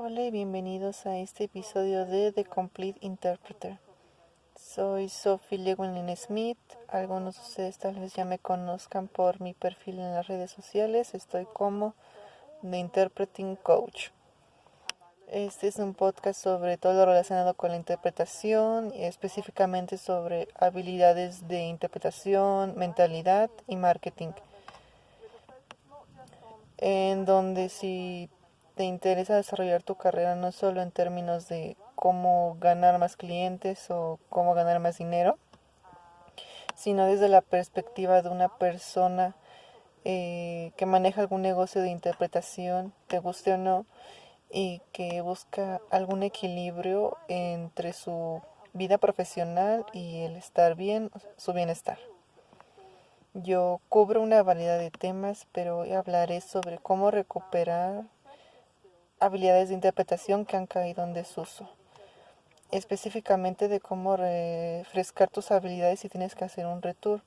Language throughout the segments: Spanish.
Hola y bienvenidos a este episodio de The Complete Interpreter. Soy Sophie Llewellyn Smith. Algunos de ustedes tal vez ya me conozcan por mi perfil en las redes sociales. Estoy como The Interpreting Coach. Este es un podcast sobre todo lo relacionado con la interpretación y específicamente sobre habilidades de interpretación, mentalidad y marketing. En donde si te interesa desarrollar tu carrera no solo en términos de cómo ganar más clientes o cómo ganar más dinero, sino desde la perspectiva de una persona que maneja algún negocio de interpretación, te guste o no, y que busca algún equilibrio entre su vida profesional y el estar bien, su bienestar. Yo cubro una variedad de temas, pero hoy hablaré sobre cómo recuperar habilidades de interpretación que han caído en desuso. Específicamente de cómo refrescar tus habilidades si tienes que hacer un retour.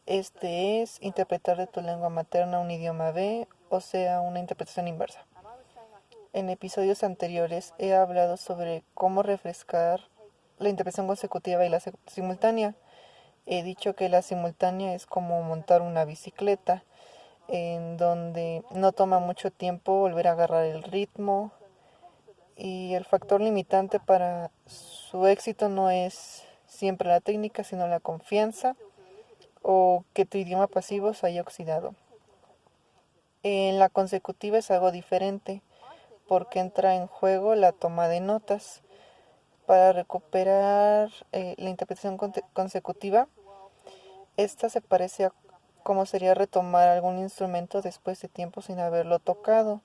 Este es interpretar de tu lengua materna un idioma B, o sea, una interpretación inversa. En episodios anteriores he hablado sobre cómo refrescar la interpretación consecutiva y la simultánea. He dicho que la simultánea es como montar una bicicleta, en donde no toma mucho tiempo volver a agarrar el ritmo, y el factor limitante para su éxito no es siempre la técnica, sino la confianza o que tu idioma pasivo se haya oxidado. En la consecutiva es algo diferente, porque entra en juego la toma de notas. Para recuperar la interpretación consecutiva, esta se parece a cómo sería retomar algún instrumento después de tiempo sin haberlo tocado.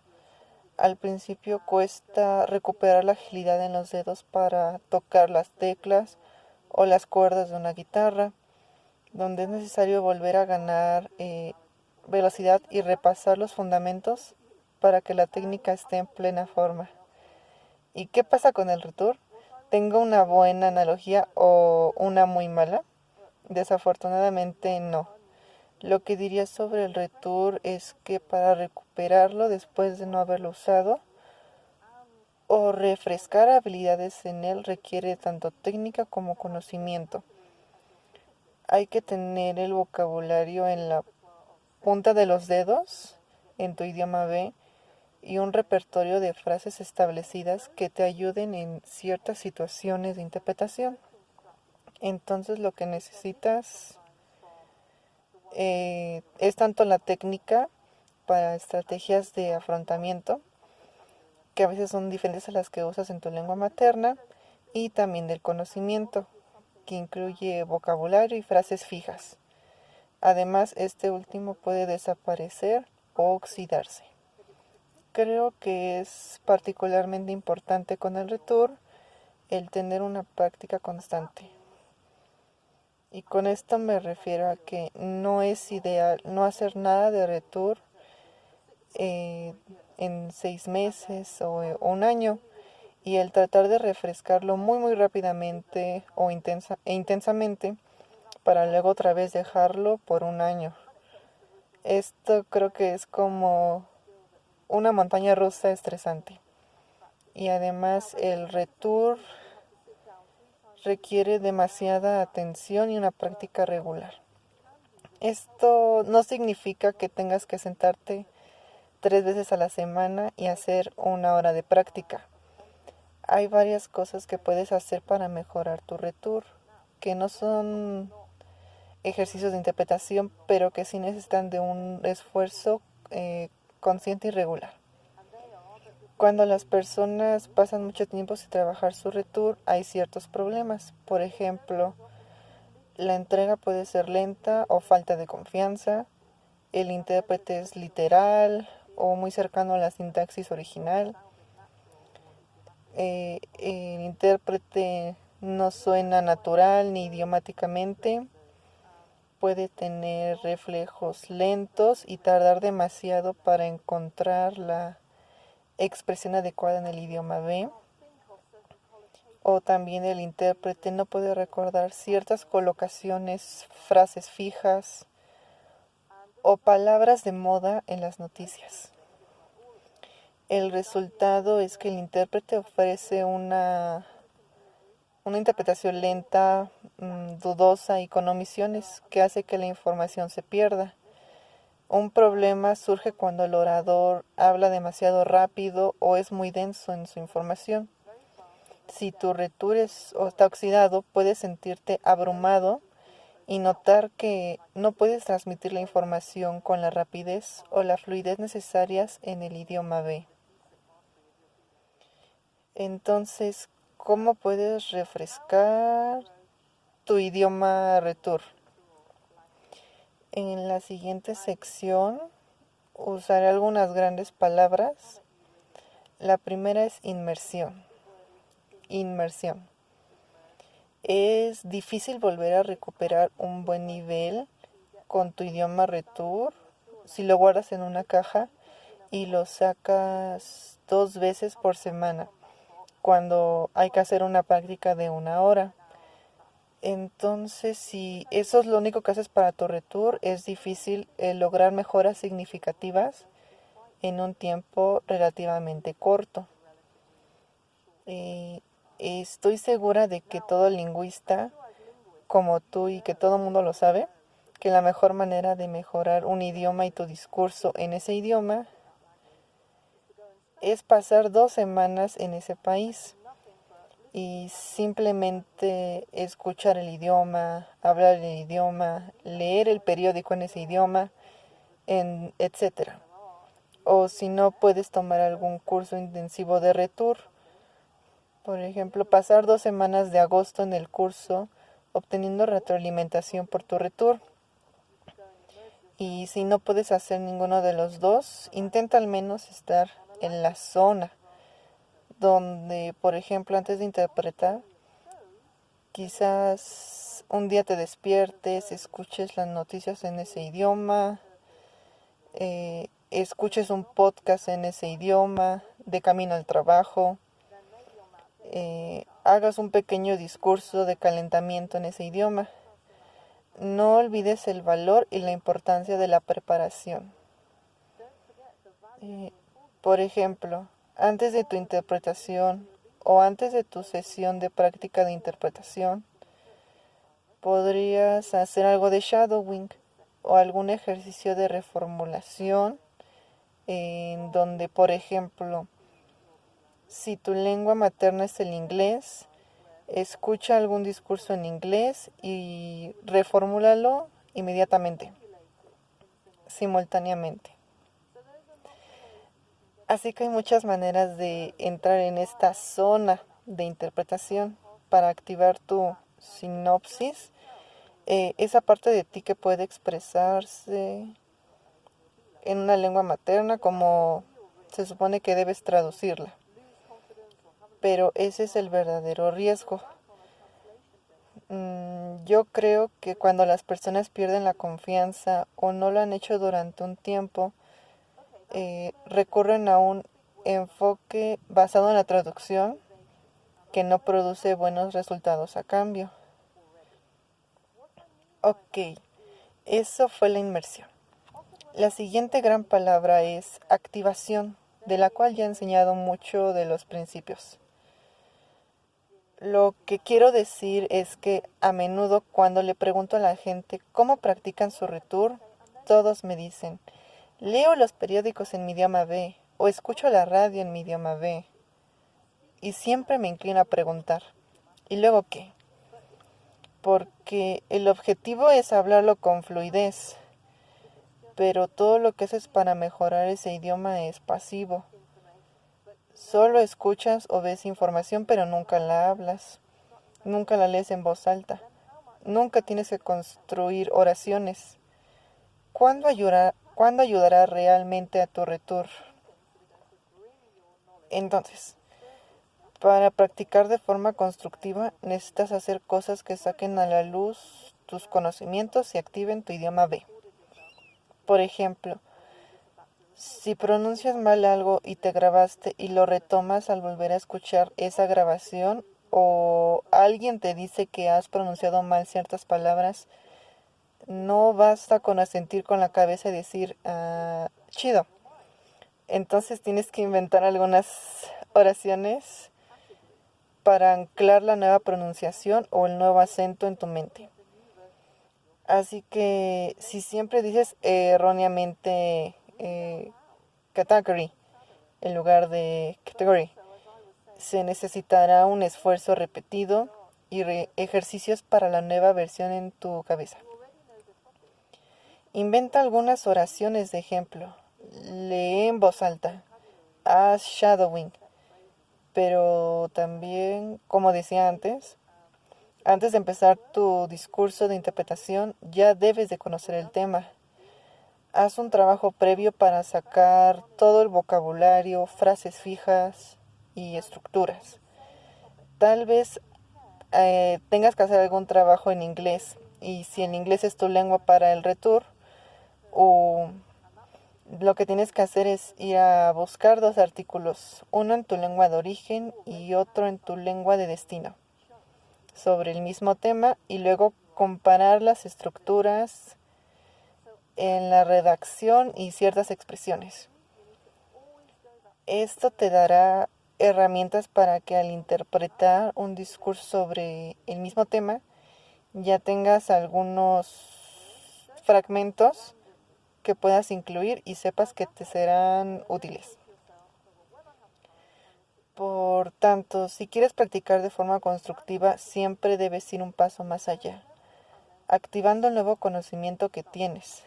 Al principio cuesta recuperar la agilidad en los dedos para tocar las teclas o las cuerdas de una guitarra, donde es necesario volver a ganar velocidad y repasar los fundamentos para que la técnica esté en plena forma. ¿Y qué pasa con el retour? ¿Tengo una buena analogía o una muy mala? Desafortunadamente no. Lo que diría sobre el retour es que para recuperarlo después de no haberlo usado, o refrescar habilidades en él requiere tanto técnica como conocimiento. Hay que tener el vocabulario en la punta de los dedos, en tu idioma B, y un repertorio de frases establecidas que te ayuden en ciertas situaciones de interpretación. Entonces lo que necesitas es tanto la técnica para estrategias de afrontamiento, que a veces son diferentes a las que usas en tu lengua materna, y también del conocimiento, que incluye vocabulario y frases fijas. Además, este último puede desaparecer o oxidarse. Creo que es particularmente importante con el retour el tener una práctica constante. Y con esto me refiero a que no es ideal no hacer nada de retour en 6 meses o un año, y el tratar de refrescarlo muy rápidamente o intensamente para luego otra vez dejarlo por un año. Esto creo que es como una montaña rusa estresante. Y además el retour requiere demasiada atención y una práctica regular. Esto no significa que tengas que sentarte 3 veces a la semana y hacer 1 hora de práctica. Hay varias cosas que puedes hacer para mejorar tu retour, que no son ejercicios de interpretación, pero que sí necesitan de un esfuerzo consciente y regular. Cuando las personas pasan mucho tiempo sin trabajar su retour, hay ciertos problemas. Por ejemplo, la entrega puede ser lenta o falta de confianza, el intérprete es literal o muy cercano a la sintaxis original, el intérprete no suena natural ni idiomáticamente, puede tener reflejos lentos y tardar demasiado para encontrar la expresión adecuada en el idioma B. O también el intérprete no puede recordar ciertas colocaciones, frases fijas o palabras de moda en las noticias. El resultado es que el intérprete ofrece una interpretación lenta, dudosa y con omisiones que hace que la información se pierda. Un problema surge cuando el orador habla demasiado rápido o es muy denso en su información. Si tu retour está oxidado, puedes sentirte abrumado y notar que no puedes transmitir la información con la rapidez o la fluidez necesarias en el idioma B. Entonces, ¿cómo puedes refrescar tu idioma retour? En la siguiente sección usaré algunas grandes palabras. La primera es inmersión. Inmersión. Es difícil volver a recuperar un buen nivel con tu idioma retour si lo guardas en una caja y lo sacas 2 veces por semana cuando hay que hacer una práctica de 1 hora. Entonces, si eso es lo único que haces para tu retour, es difícil lograr mejoras significativas en un tiempo relativamente corto. Estoy segura de que todo lingüista, como tú y que todo el mundo lo sabe, que la mejor manera de mejorar un idioma y tu discurso en ese idioma es pasar 2 semanas en ese país y simplemente escuchar el idioma, hablar el idioma, leer el periódico en ese idioma, etc. O si no, puedes tomar algún curso intensivo de retour. Por ejemplo, pasar 2 semanas de agosto en el curso obteniendo retroalimentación por tu retour. Y si no puedes hacer ninguno de los dos, intenta al menos estar en la zona donde, por ejemplo, antes de interpretar, quizás un día te despiertes, escuches las noticias en ese idioma, escuches un podcast en ese idioma, de camino al trabajo, hagas un pequeño discurso de calentamiento en ese idioma. No olvides el valor y la importancia de la preparación. Por ejemplo, antes de tu interpretación o antes de tu sesión de práctica de interpretación, podrías hacer algo de shadowing o algún ejercicio de reformulación en donde, por ejemplo, si tu lengua materna es el inglés, escucha algún discurso en inglés y reformúlalo inmediatamente, simultáneamente. Así que hay muchas maneras de entrar en esta zona de interpretación para activar tu sinopsis, esa parte de ti que puede expresarse en una lengua materna como se supone que debes traducirla. Pero ese es el verdadero riesgo. Yo creo que cuando las personas pierden la confianza o no lo han hecho durante un tiempo, recurren a un enfoque basado en la traducción que no produce buenos resultados a cambio. Ok, eso fue la inmersión. La siguiente gran palabra es activación, de la cual ya he enseñado mucho de los principios. Lo que quiero decir es que a menudo cuando le pregunto a la gente cómo practican su retour, todos me dicen, leo los periódicos en mi idioma B o escucho la radio en mi idioma B. Y siempre me inclino a preguntar, ¿y luego qué? Porque el objetivo es hablarlo con fluidez, pero todo lo que haces para mejorar ese idioma es pasivo. Solo escuchas o ves información, pero nunca la hablas, nunca la lees en voz alta, nunca tienes que construir oraciones. ¿Cuándo ayudará realmente a tu retour? Entonces, para practicar de forma constructiva, necesitas hacer cosas que saquen a la luz tus conocimientos y activen tu idioma B. Por ejemplo, si pronuncias mal algo y te grabaste y lo retomas al volver a escuchar esa grabación, o alguien te dice que has pronunciado mal ciertas palabras, no basta con asentir con la cabeza y decir, chido. Entonces tienes que inventar algunas oraciones para anclar la nueva pronunciación o el nuevo acento en tu mente. Así que si siempre dices erróneamente category en lugar de category, se necesitará un esfuerzo repetido y ejercicios para la nueva versión en tu cabeza. Inventa algunas oraciones de ejemplo. Lee en voz alta. Haz shadowing. Pero también, como decía antes de empezar tu discurso de interpretación, ya debes de conocer el tema. Haz un trabajo previo para sacar todo el vocabulario, frases fijas y estructuras. Tal vez tengas que hacer algún trabajo en inglés, y si el inglés es tu lengua para el retur, o lo que tienes que hacer es ir a buscar 2 artículos, uno en tu lengua de origen y otro en tu lengua de destino, sobre el mismo tema, y luego comparar las estructuras en la redacción y ciertas expresiones. Esto te dará herramientas para que al interpretar un discurso sobre el mismo tema ya tengas algunos fragmentos que puedas incluir y sepas que te serán útiles. Por tanto, si quieres practicar de forma constructiva, siempre debes ir un paso más allá, activando el nuevo conocimiento que tienes,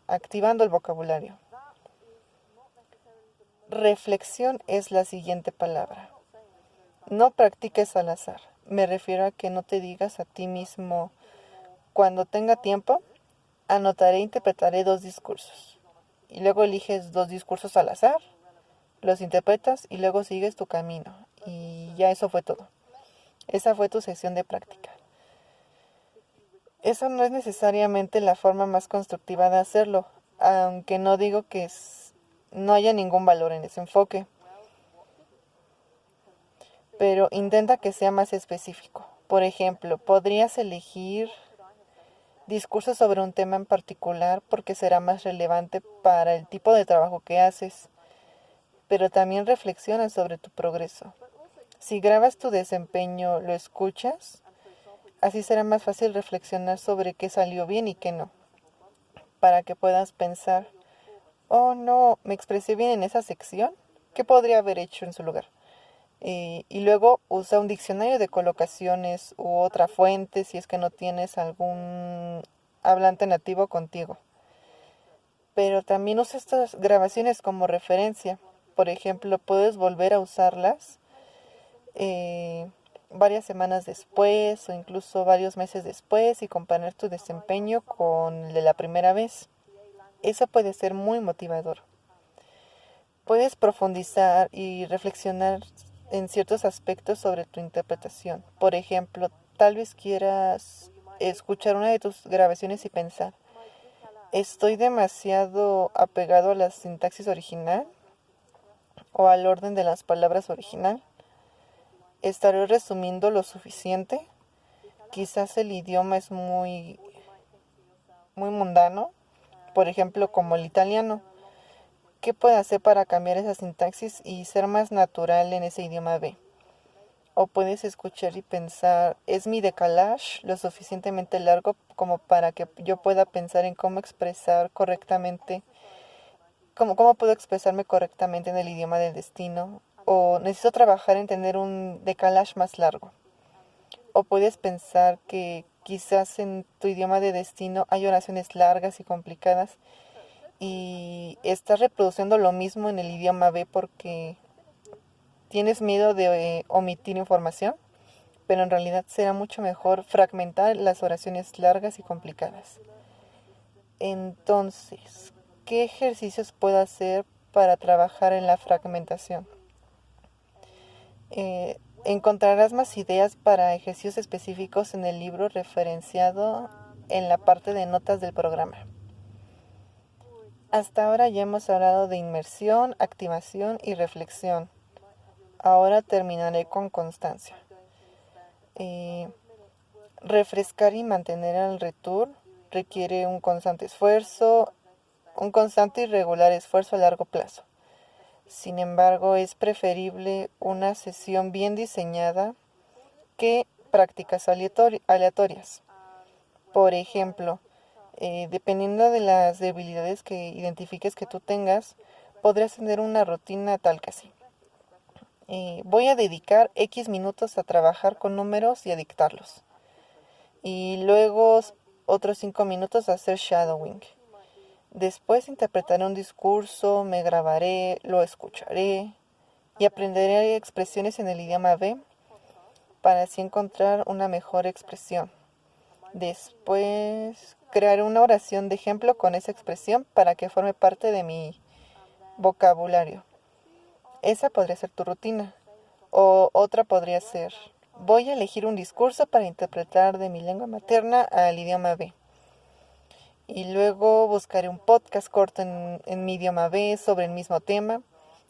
activando el vocabulario. Reflexión es la siguiente palabra. No practiques al azar. Me refiero a que no te digas a ti mismo, cuando tenga tiempo, anotaré e interpretaré 2 discursos. Y luego eliges 2 discursos al azar, los interpretas y luego sigues tu camino. Y ya eso fue todo. Esa fue tu sesión de práctica. Esa no es necesariamente la forma más constructiva de hacerlo, aunque no digo que no haya ningún valor en ese enfoque. Pero intenta que sea más específico. Por ejemplo, podrías elegir discursos sobre un tema en particular porque será más relevante para el tipo de trabajo que haces, pero también reflexiona sobre tu progreso. Si grabas tu desempeño, lo escuchas, así será más fácil reflexionar sobre qué salió bien y qué no, para que puedas pensar, oh no, me expresé bien en esa sección, ¿qué podría haber hecho en su lugar? Y luego usa un diccionario de colocaciones u otra fuente si es que no tienes algún hablante nativo contigo. Pero también usa estas grabaciones como referencia. Por ejemplo, puedes volver a usarlas varias semanas después o incluso varios meses después y comparar tu desempeño con el de la primera vez. Eso puede ser muy motivador. Puedes profundizar y reflexionar en ciertos aspectos sobre tu interpretación. Por ejemplo, tal vez quieras escuchar una de tus grabaciones y pensar, ¿estoy demasiado apegado a la sintaxis original o al orden de las palabras original? ¿Estaré resumiendo lo suficiente? Quizás el idioma es muy mundano, por ejemplo, como el italiano. ¿Qué puedo hacer para cambiar esa sintaxis y ser más natural en ese idioma B? O puedes escuchar y pensar, ¿es mi decalage lo suficientemente largo como para que yo pueda pensar en cómo expresar correctamente, cómo puedo expresarme correctamente en el idioma del destino? ¿O necesito trabajar en tener un decalage más largo? O puedes pensar que quizás en tu idioma de destino hay oraciones largas y complicadas y estás reproduciendo lo mismo en el idioma B porque tienes miedo de omitir información, pero en realidad será mucho mejor fragmentar las oraciones largas y complicadas. Entonces, ¿qué ejercicios puedo hacer para trabajar en la fragmentación? Encontrarás más ideas para ejercicios específicos en el libro referenciado en la parte de notas del programa. Hasta ahora ya hemos hablado de inmersión, activación y reflexión. Ahora terminaré con constancia. Refrescar y mantener el retur requiere un constante y regular esfuerzo a largo plazo. Sin embargo, es preferible una sesión bien diseñada que prácticas aleatorias. Por ejemplo, dependiendo de las debilidades que identifiques que tú tengas, podrías tener una rutina tal que así. Voy a dedicar X minutos a trabajar con números y a dictarlos. Y luego otros 5 minutos a hacer shadowing. Después interpretaré un discurso, me grabaré, lo escucharé y aprenderé expresiones en el idioma B para así encontrar una mejor expresión. Después crearé una oración de ejemplo con esa expresión para que forme parte de mi vocabulario. Esa podría ser tu rutina. O otra podría ser, voy a elegir un discurso para interpretar de mi lengua materna al idioma B. Y luego buscaré un podcast corto en mi idioma B sobre el mismo tema.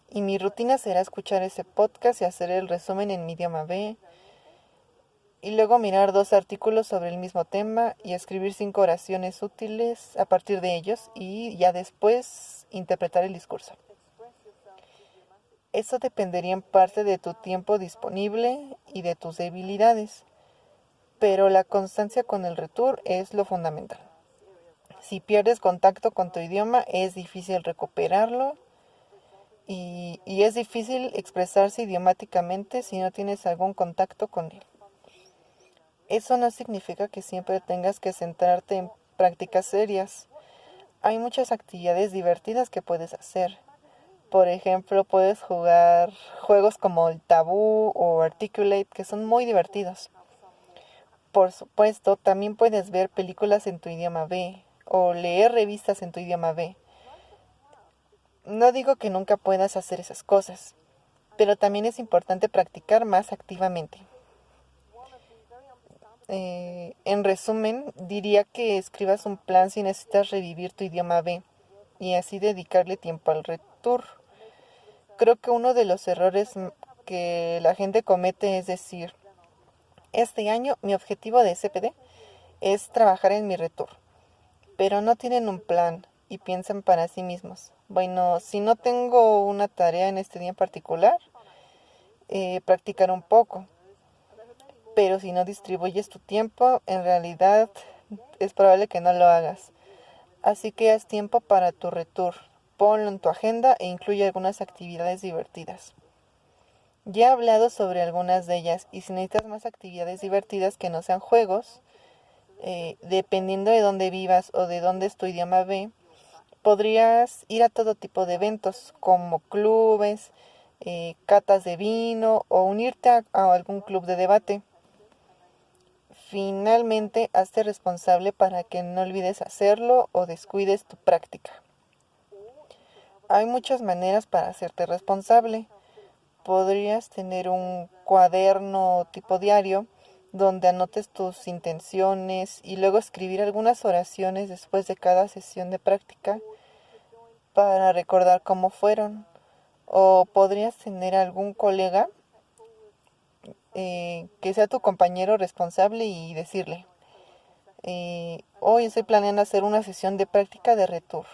Y mi rutina será escuchar ese podcast y hacer el resumen en mi idioma B. Y luego mirar 2 artículos sobre el mismo tema y escribir 5 oraciones útiles a partir de ellos y ya después interpretar el discurso. Eso dependería en parte de tu tiempo disponible y de tus debilidades, pero la constancia con el retur es lo fundamental. Si pierdes contacto con tu idioma, es difícil recuperarlo y es difícil expresarse idiomáticamente si no tienes algún contacto con él. Eso no significa que siempre tengas que centrarte en prácticas serias. Hay muchas actividades divertidas que puedes hacer. Por ejemplo, puedes jugar juegos como el Tabú o Articulate, que son muy divertidos. Por supuesto, también puedes ver películas en tu idioma B o leer revistas en tu idioma B. No digo que nunca puedas hacer esas cosas, pero también es importante practicar más activamente. En resumen, diría que escribas un plan si necesitas revivir tu idioma B y así dedicarle tiempo al retur. Creo que uno de los errores que la gente comete es decir, este año mi objetivo de CPD es trabajar en mi retur, pero no tienen un plan y piensan para sí mismos. Bueno, si no tengo una tarea en este día en particular, practicar un poco. Pero si no distribuyes tu tiempo, en realidad es probable que no lo hagas. Así que haz tiempo para tu retur. Ponlo en tu agenda e incluye algunas actividades divertidas. Ya he hablado sobre algunas de ellas y si necesitas más actividades divertidas que no sean juegos, dependiendo de dónde vivas o de dónde es tu idioma B, podrías ir a todo tipo de eventos como clubes, catas de vino o unirte a algún club de debate. Finalmente, hazte responsable para que no olvides hacerlo o descuides tu práctica. Hay muchas maneras para hacerte responsable. Podrías tener un cuaderno tipo diario donde anotes tus intenciones y luego escribir algunas oraciones después de cada sesión de práctica para recordar cómo fueron. O podrías tener algún colega que sea tu compañero responsable y decirle, hoy estoy planeando hacer una sesión de práctica de retur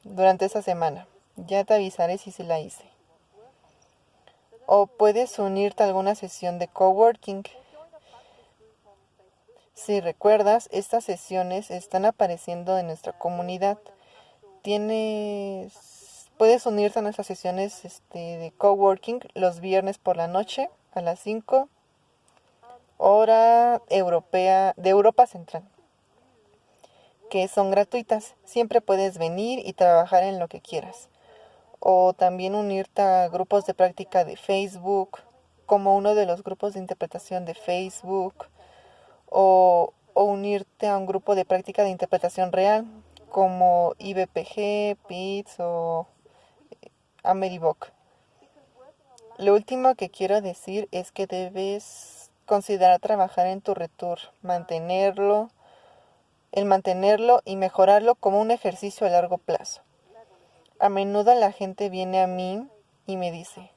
durante esa semana. Ya te avisaré si se la hice. O puedes unirte a alguna sesión de coworking. Si recuerdas, estas sesiones están apareciendo en nuestra comunidad. Puedes unirte a nuestras sesiones de coworking los viernes por la noche a las 5, hora europea de Europa Central, que son gratuitas. Siempre puedes venir y trabajar en lo que quieras. O también unirte a grupos de práctica de Facebook, como uno de los grupos de interpretación de Facebook, o unirte a un grupo de práctica de interpretación real, como IBPG, PITS o Amerivoc. Lo último que quiero decir es que debes considerar trabajar en tu retur, mantenerlo y mejorarlo como un ejercicio a largo plazo. A menudo la gente viene a mí y me dice,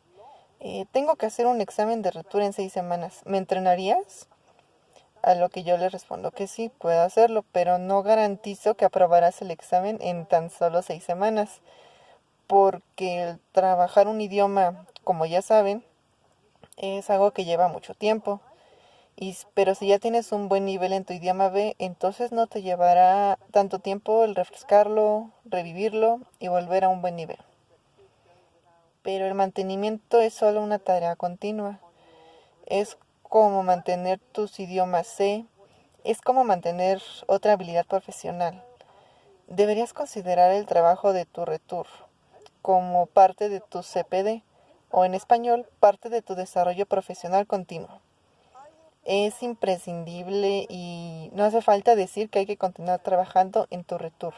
tengo que hacer un examen de retur en 6 semanas, ¿me entrenarías? A lo que yo le respondo que sí, puedo hacerlo, pero no garantizo que aprobarás el examen en tan solo 6 semanas, porque el trabajar un idioma, como ya saben, es algo que lleva mucho tiempo. Pero si ya tienes un buen nivel en tu idioma B, entonces no te llevará tanto tiempo el refrescarlo, revivirlo y volver a un buen nivel. Pero el mantenimiento es solo una tarea continua. Es como mantener tus idiomas C, es como mantener otra habilidad profesional. Deberías considerar el trabajo de tu retur como parte de tu CPD, o en español, parte de tu desarrollo profesional continuo. Es imprescindible y no hace falta decir que hay que continuar trabajando en tu retur,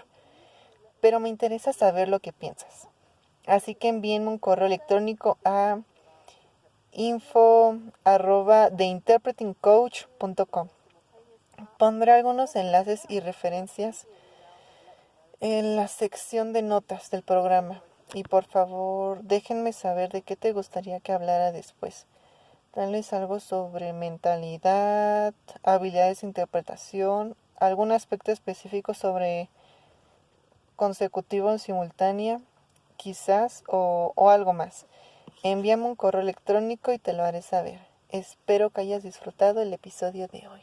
pero me interesa saber lo que piensas. Así que envíenme un correo electrónico a info@theinterpretingcoach.com. Pondré algunos enlaces y referencias en la sección de notas del programa. Y por favor, déjenme saber de qué te gustaría que hablara después. Tal vez algo sobre mentalidad, habilidades de interpretación, algún aspecto específico sobre consecutivo en simultánea, quizás, o algo más. Envíame un correo electrónico y te lo haré saber. Espero que hayas disfrutado el episodio de hoy.